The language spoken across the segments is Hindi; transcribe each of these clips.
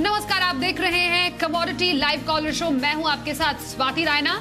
नमस्कार, आप देख रहे हैं कमोडिटी लाइव कॉलर शो। मैं हूं आपके साथ स्वाति रायना।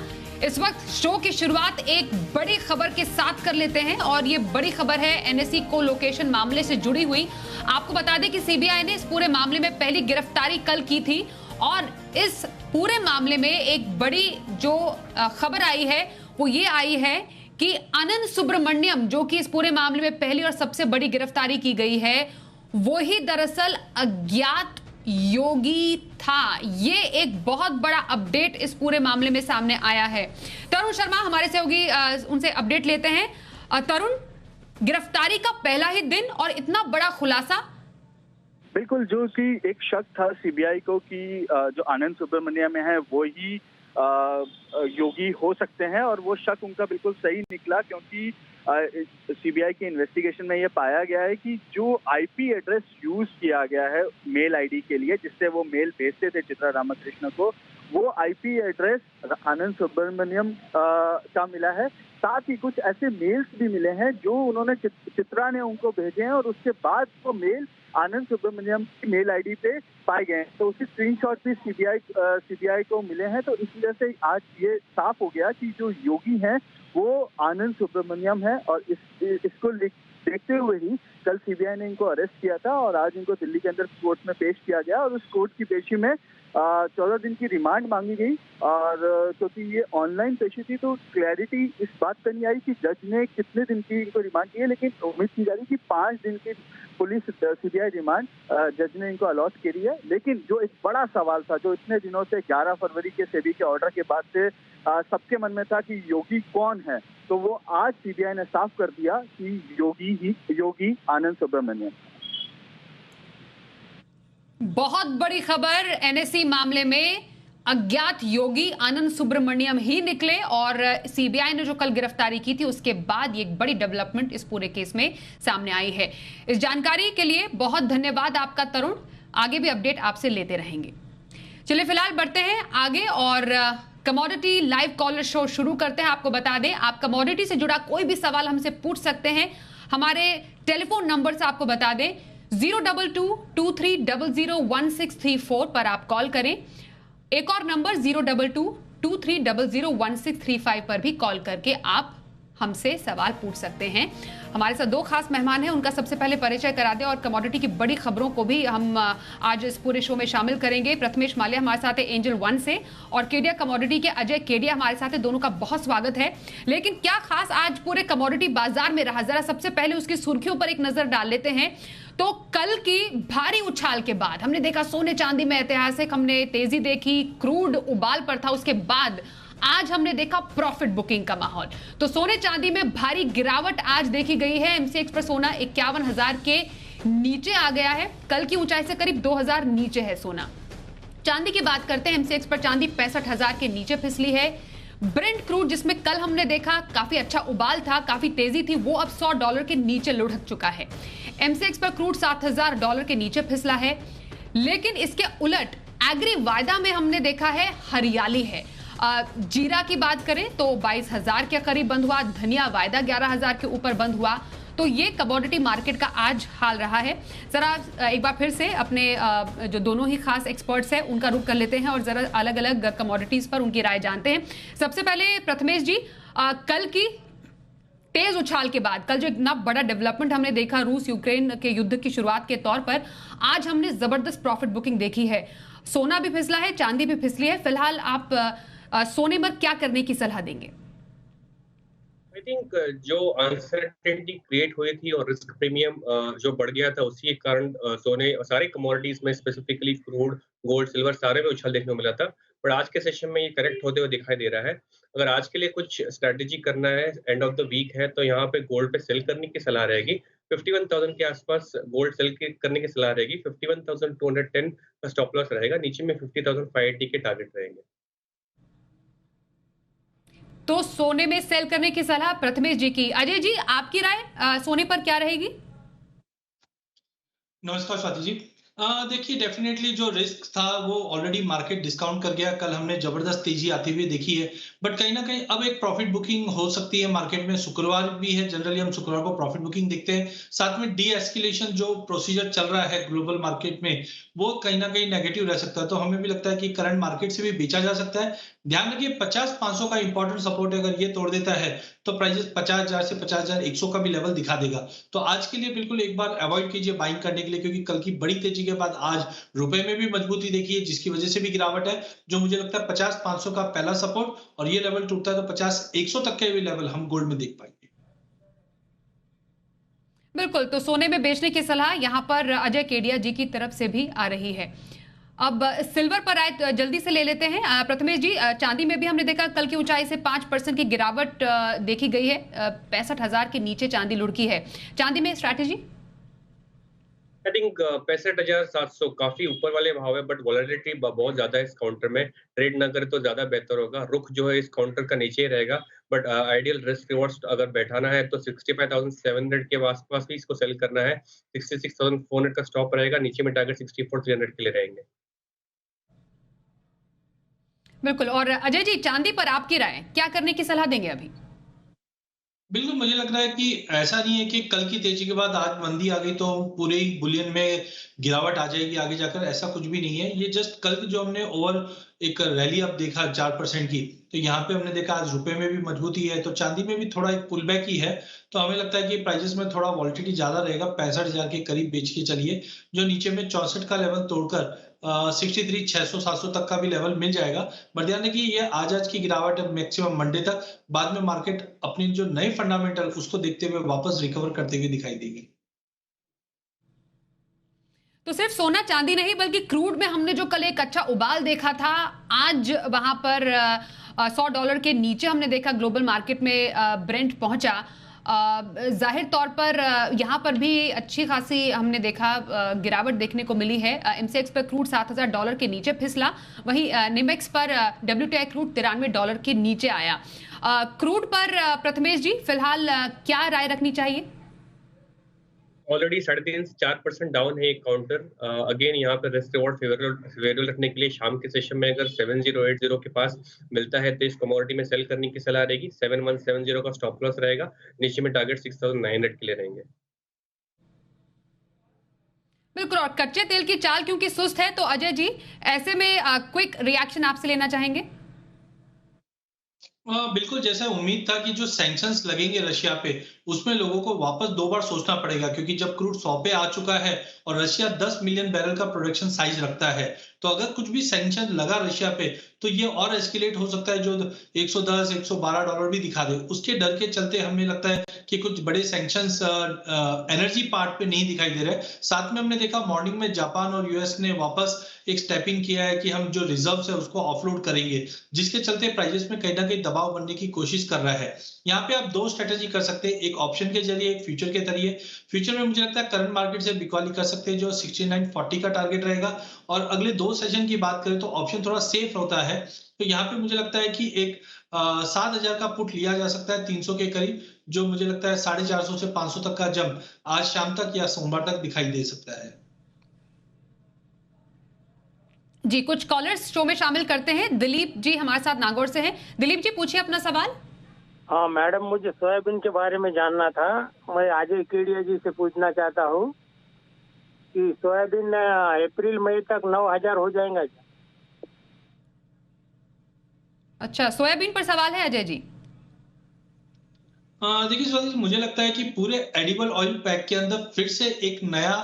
इस वक्त शो की शुरुआत एक बड़ी खबर के साथ कर लेते हैं और ये बड़ी खबर है एनएसई को लोकेशन मामले से जुड़ी हुई। आपको बता दें कि सीबीआई ने इस पूरे मामले में पहली गिरफ्तारी कल की थी और इस पूरे मामले में एक बड़ी जो खबर आई है वो ये आई है कि अनंत सुब्रमण्यम, जो कि इस पूरे मामले में पहली और सबसे बड़ी गिरफ्तारी की गई है, वो ही दरअसल अज्ञात योगी था। ये एक बहुत बड़ा अपडेट इस पूरे मामले में सामने आया है। तरुण शर्मा हमारे सहयोगी, उनसे अपडेट लेते हैं। तरुण, गिरफ्तारी का पहला ही दिन और इतना बड़ा खुलासा। बिल्कुल, जो कि एक शक था सीबीआई को कि जो अनंत सुब्रमण्यम है वो ही योगी हो सकते हैं, और वो शक उनका बिल्कुल सही निकला, क्योंकि सीबीआई के इन्वेस्टिगेशन में ये पाया गया है कि जो आईपी एड्रेस यूज किया गया है मेल आईडी के लिए, जिससे वो मेल भेजते थे चित्रा रामकृष्ण को, वो आईपी एड्रेस अनंत सुब्रमण्यम का मिला है। साथ ही कुछ ऐसे मेल्स भी मिले हैं जो उन्होंने चित्रा ने उनको भेजे हैं और उसके बाद वो मेल आनंद सुब्रमण्यम की मेल आईडी पे पाए गए हैं। तो उसके स्क्रीनशॉट भी सीबीआई को मिले हैं। तो इस वजह से आज ये साफ हो गया कि जो योगी हैं वो आनंद सुब्रमण्यम है, और इसको देखते हुए ही कल सीबीआई ने इनको अरेस्ट किया था और आज इनको दिल्ली के अंदर कोर्ट में पेश किया गया, और उस कोर्ट की पेशी में 14 दिन की रिमांड मांगी गई। और क्योंकि ये ऑनलाइन पेशी थी तो क्लैरिटी इस बात पर नहीं आई कि जज ने कितने दिन की इनको रिमांड की है, लेकिन उम्मीद की जा रही कि 5 दिन की पुलिस सीबीआई रिमांड जज ने इनको अलॉट करी है। लेकिन जो एक बड़ा सवाल था, जो इतने दिनों से 11 फरवरी के सेबी के ऑर्डर के बाद से सबके मन में था कि योगी कौन है, तो वो आज सीबीआई ने साफ कर दिया कि योगी आनंद सुब्रमण्यम। बहुत बड़ी खबर, एनएसई मामले में अज्ञात योगी आनंद सुब्रमण्यम ही निकले, और सीबीआई ने जो कल गिरफ्तारी की थी उसके बाद ये एक बड़ी डेवलपमेंट इस पूरे केस में सामने आई है। इस जानकारी के लिए बहुत धन्यवाद आपका तरुण। आगे भी अपडेट आपसे लेते रहेंगे। चलिए फिलहाल बढ़ते हैं आगे और कमोडिटी लाइव कॉलर शो शुरू करते हैं। आपको बता दें, आप कमोडिटी से जुड़ा कोई भी सवाल हमसे पूछ सकते हैं। हमारे टेलीफोन नंबर से आपको बता दें 02223001634 पर आप कॉल करें। एक और नंबर 02223001635 पर भी कॉल करके आप हमसे सवाल पूछ सकते हैं। हमारे साथ 2 खास मेहमान हैं, उनका सबसे पहले परिचय करा दें और कमोडिटी की बड़ी खबरों को भी हम आज इस पूरे शो में शामिल करेंगे। प्रथमेश माल्या हमारे साथ है एंजल 1 से, और केडिया कमोडिटी के अजय केडिया हमारे साथ है। दोनों का बहुत स्वागत है। लेकिन क्या खास आज पूरे कमोडिटी बाजार में रहा, जरा सबसे पहले उसकी सुर्खियों पर एक नजर डाल लेते हैं। तो कल की भारी उछाल के बाद हमने देखा सोने चांदी में ऐतिहासिक हमने तेजी देखी, क्रूड उबाल पर था, उसके बाद आज हमने देखा प्रॉफिट बुकिंग का माहौल। तो सोने चांदी में भारी गिरावट आज देखी गई है। एमसीएक्स पर सोना 51,000 के नीचे आ गया है। कल की ऊंचाई से करीब 2,000 नीचे है सोना। चांदी की बात करते हैं, एमसीएक्स पर चांदी 65,000 के नीचे फिसली है। ब्रेंट क्रूड, जिसमें कल हमने देखा काफी अच्छा उबाल था, काफी तेजी थी, वो अब $100 के नीचे लुढ़क चुका है। एमसीएक्स पर क्रूड $7,000 के नीचे फिसला है। लेकिन इसके उलट एग्री वायदा में हमने देखा है हरियाली है। जीरा की बात करें तो 22,000 के करीब बंद हुआ, धनिया वायदा 11,000 के ऊपर बंद हुआ। तो ये कमोडिटी मार्केट का आज हाल रहा है। जरा एक बार फिर से अपने जो दोनों ही खास एक्सपर्ट्स हैं उनका रुख कर लेते हैं और जरा अलग अलग कमोडिटीज पर उनकी राय जानते हैं। सबसे पहले प्रथमेश जी, कल की तेज उछाल के बाद, कल जो इतना बड़ा डेवलपमेंट हमने देखा रूस यूक्रेन के युद्ध की शुरुआत के तौर पर, आज हमने जबरदस्त प्रॉफिट बुकिंग देखी है। सोना भी फिसला है, चांदी भी फिसली है। फिलहाल आप सोने पर क्या करने की सलाह देंगे? आई थिंक जो अनसर्टेनिटी क्रिएट हुई थी और रिस्क प्रीमियम जो बढ़ गया था, उसी के कारण सोने और सारे कमोडिटीज में, स्पेसिफिकली क्रूड, गोल्ड, सिल्वर, सारे में उछाल देखने को मिला था। पर आज के सेशन में ये करेक्ट होते हुए दिखाई दे रहा है। अगर आज के लिए कुछ स्ट्रेटेजी करना है, एंड ऑफ द वीक है, तो यहाँ पे गोल्ड पे सेल करने की सलाह रहेगी। 51,000 के आसपास गोल्ड सेल करने की सलाह रहेगी। 51,210 का स्टॉप लॉस रहेगा। नीचे में 50,580 के टारगेट रहेंगे। तो सोने में सेल करने की सलाह प्रथमेश जी की। अजय जी, आपकी राय सोने पर क्या रहेगी? नमस्कार स्वाति जी। देखिए डेफिनेटली जो रिस्क था वो ऑलरेडी मार्केट डिस्काउंट कर गया। कल हमने जबरदस्त तेजी आती हुई देखी है, बट कहीं ना कहीं अब एक प्रॉफिट बुकिंग हो सकती है मार्केट में। शुक्रवार भी है, जनरली हम शुक्रवार को प्रॉफिट बुकिंग देखते हैं। साथ में डी एस्केलेशन जो प्रोसीजर चल रहा है ग्लोबल मार्केट में, वो कहीं ना कहीं नेगेटिव रह सकता है। तो हमें भी लगता है कि करंट मार्केट से भी बेचा जा सकता है। ध्यान रखिए 50-500 का इंपॉर्टेंट सपोर्ट अगर ये तोड़ देता है तो प्राइजेस 50,000 से 50,100 का भी लेवल दिखा देगा। तो आज के लिए बिल्कुल एक बार अवॉइड कीजिए बाइंग करने के लिए, क्योंकि कल की बड़ी तेजी के बाद आज रुपए में भी मजबूती देखी है, जिसकी वजह से भी गिरावट है। जो मुझे लगता है 50-500 का पहला सपोर्ट, और ये लेवल टूटता है तो 50-100 तक के भी लेवल हम गोल्ड में देख पाएंगे। बिल्कुल, तो सोने में बेचने की सलाह यहां पर अजय केडिया जी की तरफ से भी आ रही है। अब सिल्वर पर आए तो जल्दी से ले लेते हैं प्रथमेश जी। चांदी में भी हमने देखा कल की ऊंचाई से 5% की गिरावट देखी गई है। 65,000 के नीचे चांदी लुढ़की है। चांदी में स्ट्रैटेजी? आई थिंक 65,700 काफी ऊपर वाले भाव है, बट वॉलेटिलिटी बहुत ज्यादा है इस काउंटर में। ट्रेड ना करे तो ज्यादा बेहतर होगा। रुख जो है इस काउंटर का नीचे ही रहेगा, बट आइडियल रिस्क रिवॉर्ड अगर बैठाना है तो 65,700 के आसपास भी इसको सेल करना है। 66,400 का स्टॉप रहेगा, नीचे में टारगेट 64,300 के लिए रहेंगे। बिल्कुल। और अजय जी, चांदी पर आपकी राय, क्या करने की सलाह देंगे अभी? बिल्कुल, मुझे लग रहा है कि ऐसा नहीं है कि कल की तेजी के बाद आज मंदी आ गई तो पूरे ही बुलियन में गिरावट आ जाएगी आगे जाकर। ऐसा कुछ भी नहीं है। ये जस्ट कल जो हमने ओवर एक रैली अब देखा 4% की, तो यहाँ पे हमने देखा आज रुपए में भी मजबूती है, तो चांदी में भी थोड़ा एक पुल बैक ही है। तो हमें लगता है कि प्राइजेस में थोड़ा वॉलिटिलिटी ज्यादा रहेगा। 65,000 के करीब बेच के चलिए। जो नीचे में 64 का लेवल तोड़कर 63 600-700 तक का भी लेवल मिल जाएगा। बट ध्यान रखिए ये आज की गिरावट है मैक्सिमम मंडे तक। बाद में मार्केट अपनी जो नए फंडामेंटल उसको देखते हुए वापस रिकवर करते हुए दिखाई देगी। तो सिर्फ सोना चांदी नहीं बल्कि क्रूड में हमने जो कल एक अच्छा उबाल देखा था, आज वहां पर $100 के नीचे हमने देखा ग्लोबल मार्केट में ब्रेंट पहुंचा। जाहिर तौर पर यहाँ पर भी अच्छी खासी हमने देखा गिरावट देखने को मिली है। एमसीएक्स पर क्रूड $7,000 के नीचे फिसला, वहीं निमेक्स पर WTI क्रूड $93 के नीचे आया। क्रूड पर प्रथमेश जी फिलहाल क्या राय रखनी चाहिए? ऑलरेडी 3.5 से 4% डाउन है एक काउंटर। अगेन यहाँ पे रिस्क रिवॉर्ड फेवरेबल रखने के लिए शाम के सेशन में अगर 7080 के पास मिलता है तो इस कमोडिटी में सेल करने की सलाह रहेगी। 7170 का स्टॉप लॉस रहेगा, नीचे में टारगेट 6900 के लिए रहेंगे। बिल्कुल। और कच्चे तेल की चाल क्योंकि सुस्त है, तो अजय जी ऐसे में क्विक रिएक्शन आपसे लेना चाहेंगे? बिल्कुल, जैसा उम्मीद था कि जो सैंक्शंस लगेंगे रशिया पे, उसमें लोगों को वापस 2 बार सोचना पड़ेगा, क्योंकि जब क्रूड 100 पे आ चुका है और रशिया 10 मिलियन बैरल का प्रोडक्शन साइज रखता है, तो अगर कुछ भी सैंक्शन लगा रशिया पे तो ये और एस्केलेट हो सकता है, जो $110-112 भी दिखा दे। उसके डर के चलते हमें लगता है कि कुछ बड़े सैंक्शंस एनर्जी पार्ट पे नहीं दिखाई दे रहे। साथ में हमने देखा मॉर्निंग में जापान और यूएस ने वापस एक स्टेपिंग किया है कि हम जो रिजर्व्स है उसको ऑफलोड करेंगे, जिसके चलते प्राइजेस में कहीं ना कहीं दबाव बनने की कोशिश कर रहा है। यहाँ पे आप 2 स्ट्रेटेजी कर सकते हैं, एक ऑप्शन के जरिए, एक फ्यूचर के जरिए। फ्यूचर में मुझे लगता है करंट मार्केट से बिकवाली कर सकते हैं, जो 6940 का टारगेट रहेगा। और अगले 2 सेशन की बात करें तो ऑप्शन थोड़ा सेफ होता है। तो यहाँ पे मुझे लगता है कि एक 7,000 का पुट लिया जा सकता है 300 के करीब, जो मुझे लगता है 450 से 500 तक का जंप आज शाम तक या सोमवार तक दिखाई दे सकता है। जी, कुछ कॉलर्स शो में शामिल करते हैं। दिलीप जी हमारे साथ नागौर से हैं। दिलीप जी पूछिए अपना सवाल। हाँ मैडम, मुझे सोयाबीन के बारे में जानना था। मैं अजय केडिया जी से पूछना चाहता हूँ कि सोयाबीन अप्रैल मई तक 9,000 हो जाएगा क्या? अच्छा, सोयाबीन पर सवाल है अजय जी। देखिए, मुझे लगता है कि पूरे एडिबल ऑयल पैक के अंदर फिर से एक नया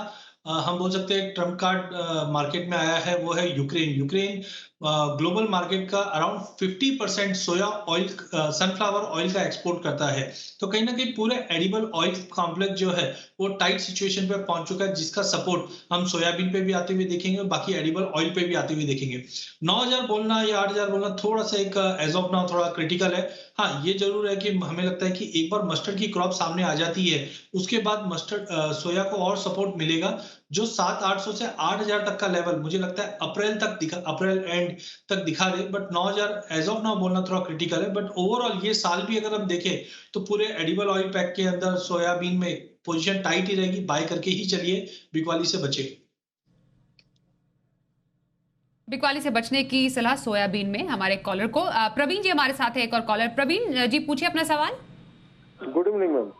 हम बोल सकते हैं ट्रम्प कार्ड मार्केट में आया है, वो है यूक्रेन। ग्लोबल मार्केट का अराउंड 50% सोया ऑयल, सनफ्लावर ऑयल का एक्सपोर्ट करता है। तो कहीं ना कहीं पूरे एडिबल ऑयल कॉम्प्लेक्स जो है वो टाइट सिचुएशन पे पहुंच चुका है, जिसका सपोर्ट हम सोयाबीन पे भी आते हुए देखेंगे और बाकी एडिबल ऑयल पे भी आते हुए देखेंगे। 9,000 बोलना या 8,000 बोलना थोड़ा सा एक एज ऑफ नाउ थोड़ा क्रिटिकल है। हाँ, ये जरूर है कि हमें लगता है कि एक बार मस्टर्ड की क्रॉप सामने आ जाती है, उसके बाद मस्टर्ड सोया को और सपोर्ट मिलेगा। जो 7,800 से 8,000 तक का लेवल मुझे लगता है अप्रैल एंड तक दिखा दे, बट 9,000 एज ऑफ नाउ बोलना थोड़ा क्रिटिकल है। बट ओवरऑल ये साल भी अगर हम देखें तो पूरे एडिबल ऑयल पैक के अंदर सोयाबीन में पोजीशन टाइट ही रहेगी। बाय करके ही चलिए, बिकवाली से बचे। बिकवाली से बचने की सलाह सोयाबीन में हमारे कॉलर को। प्रवीण जी हमारे साथ है, एक और कॉलर। प्रवीण जी पूछिए अपना सवाल। Good evening ma'am.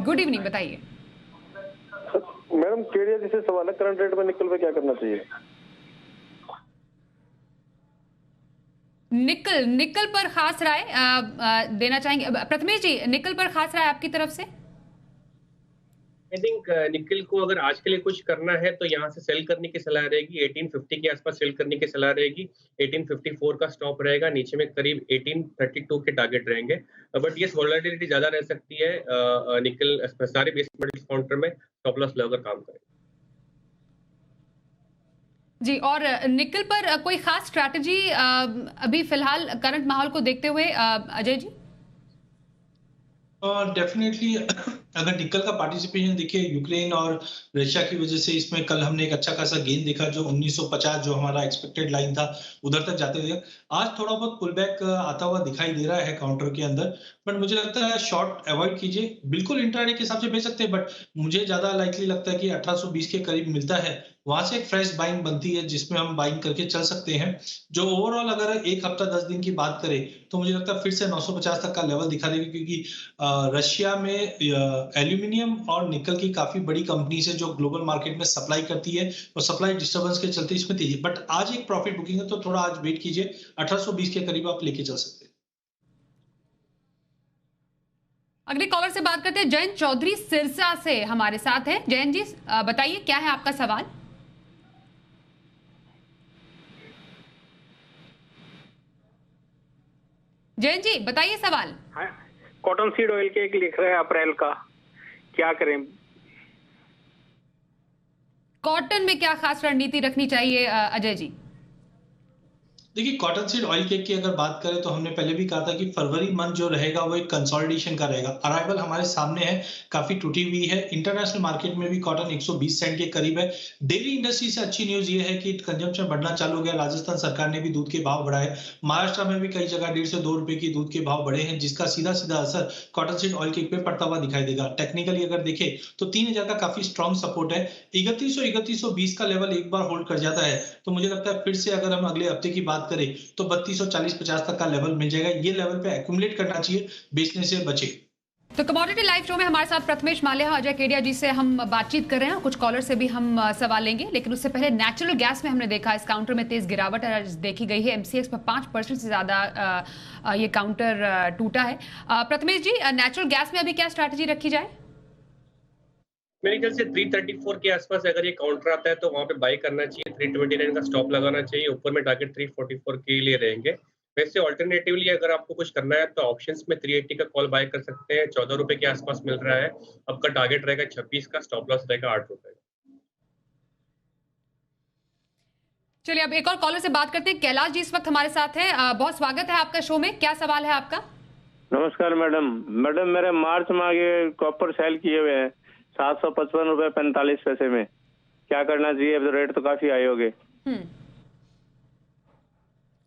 Good evening, बताइए। मैडम केडिया जी से सवाल है, करंट रेट में निकल पे क्या करना चाहिए? निकल पर खास राय देना चाहेंगे प्रथमेश जी? निकल पर खास राय आपकी तरफ से? आई थिंक निकिल को अगर आज के लिए कुछ करना है तो यहाँ से सेल करने की सलाह रहेगी। 1850 के आसपास सेल करने की सलाह रहेगी। 1854 का स्टॉप रहेगा, नीचे में करीब 1832 के टारगेट रहेंगे। बट ये वोलेटिलिटी ज्यादा रह सकती है। निकिल सारे बेस मेटल्स काउंटर में स्टॉप लॉस लगाकर काम करें जी। और निकल पर कोई खास स्ट्रैटेजी अभी फिलहाल करंट माहौल को देखते हुए अजय जी? डेफिनेटली अगर निकल का पार्टिसिपेशन देखिए यूक्रेन और रशिया की वजह से इसमें कल हमने एक अच्छा खासा गेन देखा, जो 1950 जो हमारा एक्सपेक्टेड लाइन था उधर तक जाते हुए आज थोड़ा बहुत पुल बैक आता हुआ दिखाई दे रहा है काउंटर के अंदर। बट मुझे लगता है शॉर्ट अवॉइड कीजिए। बिल्कुल इंट्राडे के हिसाब से बेच सकते हैं, बट मुझे ज्यादा लाइकली लगता है कि 1820 के करीब मिलता है, वहां से एक फ्रेश बाइंग बनती है जिसमें हम बाइंग करके चल सकते हैं। जो ओवरऑल अगर एक हफ्ता 10 दिन की बात करें तो मुझे लगता है फिर से 950 तक का लेवल दिखा देगा, क्योंकि रशिया में एल्यूमिनियम और निकल की काफी बड़ी कंपनी से जो ग्लोबल मार्केट में सप्लाई करती है, और सप्लाई डिस्टर्बेंस के चलते इसमें तेजी। बट आज एक प्रॉफिट बुकिंग है तो थोड़ा आज वेट कीजिए, 1820 के करीब आप लेके चल सकते हैं। अगले कॉलर से बात करते हैं। जयंत चौधरी सिरसा से हमारे साथ है। जयंत जी बताइए क्या है आपका सवाल? जयंत जी बताइए सवाल। कॉटन सीड ऑयल के एक लिख रहे हैं अप्रैल का, क्या करें? कॉटन में क्या खास रणनीति रखनी चाहिए अजय जी? देखिए कॉटन सीड ऑयल केक की अगर बात करें तो हमने पहले भी कहा था कि फरवरी मंथ जो रहेगा वो एक कंसोलिडेशन का रहेगा। अराइवल हमारे सामने है, काफी टूटी हुई है। इंटरनेशनल मार्केट में भी कॉटन 120 सेंट के करीब है। डेयरी इंडस्ट्री से अच्छी न्यूज ये है कि कंजम्पशन बढ़ना चालू हो गया। राजस्थान सरकार ने भी दूध के भाव बढ़ाए। महाराष्ट्र में भी कई जगह 1.5 से 2 रुपए की दूध के भाव बढ़े हैं, जिसका सीधा सीधा असर कॉटन सीड ऑयल केक पे पड़ता हुआ दिखाई देगा। टेक्निकली अगर देखें तो 3000 का काफी स्ट्रॉन्ग सपोर्ट है। 3120 का लेवल एक बार होल्ड कर जाता है तो मुझे लगता है फिर से अगर हम अगले हफ्ते की बात करें तो 3240-50 तक का लेवल मिल जाएगा। ये लेवल पे एक्यूमुलेट करना चाहिए, बेचने से बचे। तो कमोडिटी लाइव शो में हमारे साथ प्रथमेश माल्या, अजय केडिया जी से हम बातचीत कर रहे हैं। कुछ कॉलर से भी हम सवाल लेंगे, लेकिन उससे पहले नेचुरल गैस में हमने देखा इस काउंटर में तेज गिरावट देखी गई है। MCX पर 5% से ज्यादा ये काउंटर टूटा है। प्रथमेश जी नेचुरल गैस में अभी क्या स्ट्रैटेजी रखी जाए? मेरे ख्याल से 334 के आसपास अगर ये काउंटर आता है तो वहां पे बाय करना चाहिए। 329 का स्टॉप लगाना चाहिए। ऊपर में टारगेट 344 के लिए रहेंगे। वैसे ऑल्टरनेटिवली अगर आपको कुछ करना है तो ऑप्शंस में 380 का कॉल बाय कर सकते हैं। 14 रुपए के आसपास मिल रहा है। आपका टारगेट रहेगा 26 का, स्टॉप लॉस रहेगा 8 रुपए। चलिए अब एक और कॉलर से बात करते हैं। कैलाश जी इस वक्त हमारे साथ हैं। बहुत स्वागत है आपका शो में। क्या सवाल है आपका? नमस्कार मैडम। मेरे मार्च में आगे कॉपर सेल किए हुए हैं 755 रुपए 45 पैसे में, क्या करना चाहिए? अब रेट तो काफी आए होंगे।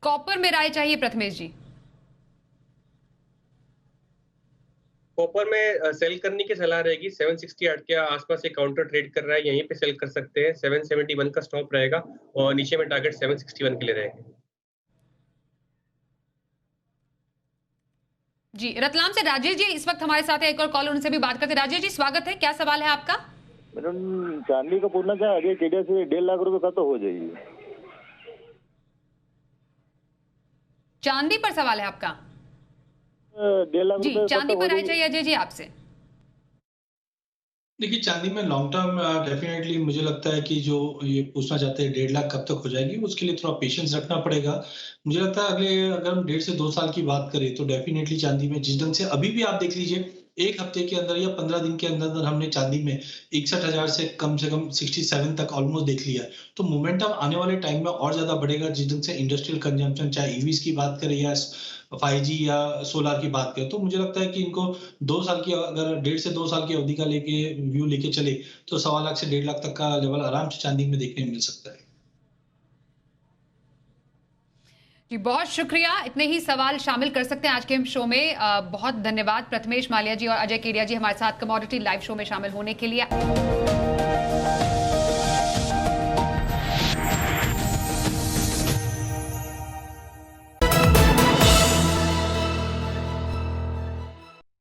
कॉपर में राय चाहिए प्रथमेश जी। कॉपर में सेल करने की सलाह रहेगी। 768 के आसपास एक काउंटर ट्रेड कर रहा है, यहीं पे सेल कर सकते हैं। 771 का स्टॉप रहेगा और नीचे में टारगेट 761 के लिए रहेंगे। जी रतलाम से राजेश जी इस वक्त हमारे साथ है, एक और कॉलर, उनसे भी बात करते हैं। राजेश जी स्वागत है, क्या सवाल है आपका? मैडम चांदी का पूछना चाहे आगे केडिया से 1.5 लाख रुपए का तो हो जाएगी। चांदी पर सवाल है आपका? 1.5 लाख जी चांदी पर राय चाहिए अजय जी आपसे। देखिए चांदी में लॉन्ग टर्म डेफिनेटली मुझे लगता है कि जो ये पूछना चाहते हैं 1.5 लाख कब तक हो जाएगी, उसके लिए थोड़ा पेशेंस रखना पड़ेगा। मुझे लगता है अगर हम 1.5 से 2 साल की बात करें तो डेफिनेटली चांदी में जिस ढंग से अभी भी आप देख लीजिए एक हफ्ते के अंदर या 15 दिन के अंदर हमने चांदी में 61,000 से कम 67 तक ऑलमोस्ट देख लिया। तो मोमेंटम आने वाले टाइम में और ज्यादा बढ़ेगा जिस ढंग से इंडस्ट्रियल कंजम्पशन, चाहे ईवीज की बात करें या 5G या सोलर की बात करें। तो मुझे लगता है कि इनको 2 साल की अगर 1.5 से 2 साल की अवधि का व्यू लेके चले तो 1.25 लाख से 1.5 लाख तक का लेवल आराम से चांदी में देखने मिल सकता है। जी बहुत शुक्रिया, इतने ही सवाल शामिल कर सकते हैं आज के हम शो में। बहुत धन्यवाद प्रथमेश माल्या जी और अजय केडिया जी हमारे साथ कमोडिटी लाइव शो में शामिल होने के लिए।